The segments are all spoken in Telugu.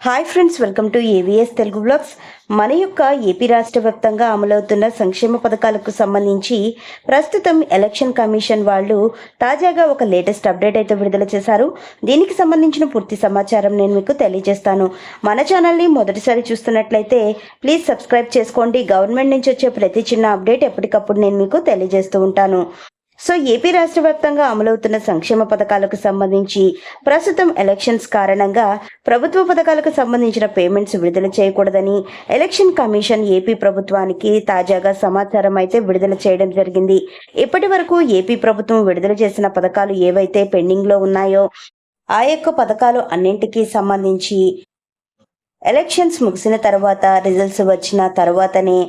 Hi friends, welcome to AVS Telugu blogs. మన యొక్క ఏపీ రాష్ట్ర వ్యాప్తంగా అమలవుతున్న సంక్షేమ పథకాలకు సంబంధించి ప్రస్తుతం ఎలక్షన్ కమిషన్ వాళ్ళు తాజాగా ఒక లేటెస్ట్ అప్డేట్ అయితే విడుదల చేశారు. దీనికి సంబంధించిన పూర్తి సమాచారం నేను మీకు తెలియజేస్తాను. మన ఛానల్ని మొదటిసారి చూస్తున్నట్లయితే ప్లీజ్ సబ్స్క్రైబ్ చేసుకోండి. గవర్నమెంట్ నుంచి వచ్చే ప్రతి చిన్న అప్డేట్ ఎప్పటికప్పుడు నేను మీకు తెలియజేస్తూ ఉంటాను. సో ఏపీ రాష్ట్ర వ్యాప్తంగా అమలవుతున్న సంక్షేమ పథకాలకు సంబంధించి ప్రస్తుతం ఎలక్షన్స్ కారణంగా ప్రభుత్వ పథకాలకు సంబంధించిన పేమెంట్స్ విడుదల చేయకూడదని ఎలక్షన్ కమిషన్ ఏపీ ప్రభుత్వానికి తాజాగా సమాచారం అయితే విడుదల చేయడం జరిగింది. ఇప్పటి వరకు ఏపీ ప్రభుత్వం విడుదల చేసిన పథకాలు ఏవైతే పెండింగ్ లో ఉన్నాయో ఆ యొక్క పథకాలు అన్నింటికీ సంబంధించి ఎలక్షన్స్ ముగిసిన తర్వాత రిజల్ట్స్ వచ్చిన తర్వాతనే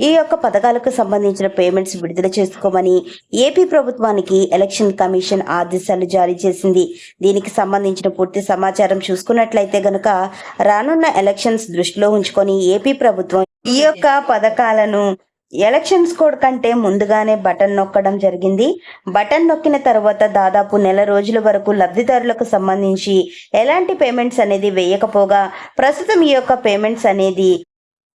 ఈ యొక్క పథకాలకు సంబంధించిన పేమెంట్స్ విడుదల చేసుకోమని ఏపీ ప్రభుత్వానికి ఎలక్షన్ కమిషన్ ఆదేశాలు జారీ చేసింది. దీనికి సంబంధించిన పూర్తి సమాచారం చూసుకున్నట్లయితే గనుక రానున్న ఎలక్షన్స్ దృష్టిలో ఉంచుకొని ఏపీ ప్రభుత్వం ఈ యొక్క పథకాలను ఎలక్షన్స్ కోడ్ కంటే ముందుగానే బటన్ నొక్కడం జరిగింది. బటన్ నొక్కిన తర్వాత దాదాపు నెల రోజుల వరకు లబ్ధిదారులకు సంబంధించి ఎలాంటి పేమెంట్స్ అనేది వేయకపోగా ప్రస్తుతం ఈ యొక్క పేమెంట్స్ అనేది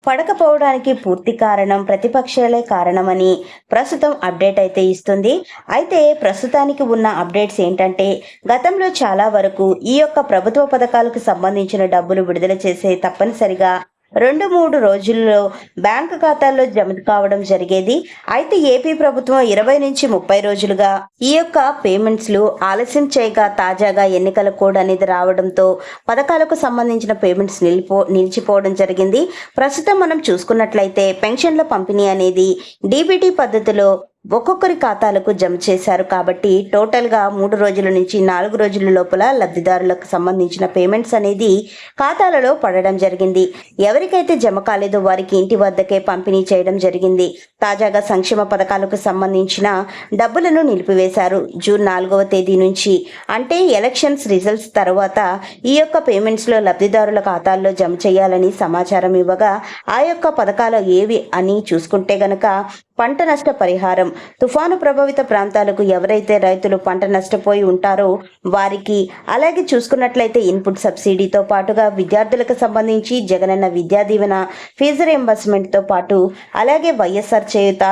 పడకపోవడానికి పూర్తి కారణం ప్రతిపక్షాలే కారణమని ప్రస్తుతం అప్డేట్ అయితే ఇస్తుంది. అయితే ప్రస్తుతానికి ఉన్న అప్డేట్స్ ఏంటంటే గతంలో చాలా వరకు ఈ యొక్క ప్రభుత్వ పథకాలకు సంబంధించిన డబ్బులు విడుదల చేసే తప్పనిసరిగా 2-3 రోజుల్లో బ్యాంకు ఖాతాల్లో జమ కావడం జరిగేది. అయితే ఏపీ ప్రభుత్వం 20 నుంచి 30 రోజులుగా ఈ యొక్క పేమెంట్స్ ఆలస్యం చేయగా తాజాగా ఎన్నికల కోడ్ అనేది రావడంతో పథకాలకు సంబంధించిన పేమెంట్స్ నిలిచిపోవడం జరిగింది. ప్రస్తుతం మనం చూసుకున్నట్లయితే పెన్షన్ల పంపిణీ అనేది డీబీటీ పద్ధతిలో ఒక్కొక్కరి ఖాతాలకు జమ చేశారు. కాబట్టి టోటల్గా 3 రోజుల నుంచి 4 రోజుల లోపల లబ్ధిదారులకు సంబంధించిన పేమెంట్స్ అనేది ఖాతాలలో పడడం జరిగింది. ఎవరికైతే జమ కాలేదో వారికి ఇంటి వద్దకే పంపిణీ చేయడం జరిగింది. తాజాగా సంక్షేమ పథకాలకు సంబంధించిన డబ్బులను నిలిపివేశారు. జూన్ 4వ తేదీ నుంచి, అంటే ఎలక్షన్స్ రిజల్ట్స్ తర్వాత ఈ యొక్క పేమెంట్స్లో లబ్ధిదారుల ఖాతాల్లో జమ చేయాలని సమాచారం ఇవ్వగా ఆ యొక్క పథకాలు ఏవి అని చూసుకుంటే గనక పంట నష్ట పరిహారం, తుఫాను ప్రభావిత ప్రాంతాలకు ఎవరైతే రైతులు పంట నష్టపోయి ఉంటారో వారికి, అలాగే చూసుకున్నట్లయితే ఇన్పుట్ సబ్సిడీతో పాటుగా విద్యార్థులకు సంబంధించి జగనన్న విద్యా దీవెన, ఫీజు రియంబర్స్మెంట్తో పాటు అలాగే వైఎస్ఆర్ చేయుత,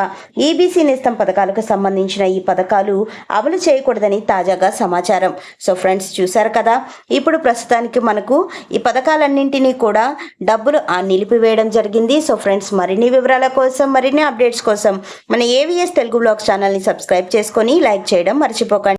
ఈబీసీ నేస్తం పథకాలకు సంబంధించిన ఈ పథకాలు అమలు చేయకూడదని తాజాగా సమాచారం. సో ఫ్రెండ్స్, చూశారు కదా, ఇప్పుడు ప్రస్తుతానికి మనకు ఈ పథకాలన్నింటినీ కూడా డబ్బులు నిలిపివేయడం జరిగింది. సో ఫ్రెండ్స్, మరిన్ని వివరాల కోసం, మరిన్ని అప్డేట్స్ కోసం మన ఏవిఎస్ తెలుగు బ్లాగ్స్ ఛానల్ని సబ్స్క్రైబ్ చేసుకొని లైక్ చేయడం మర్చిపోకండి.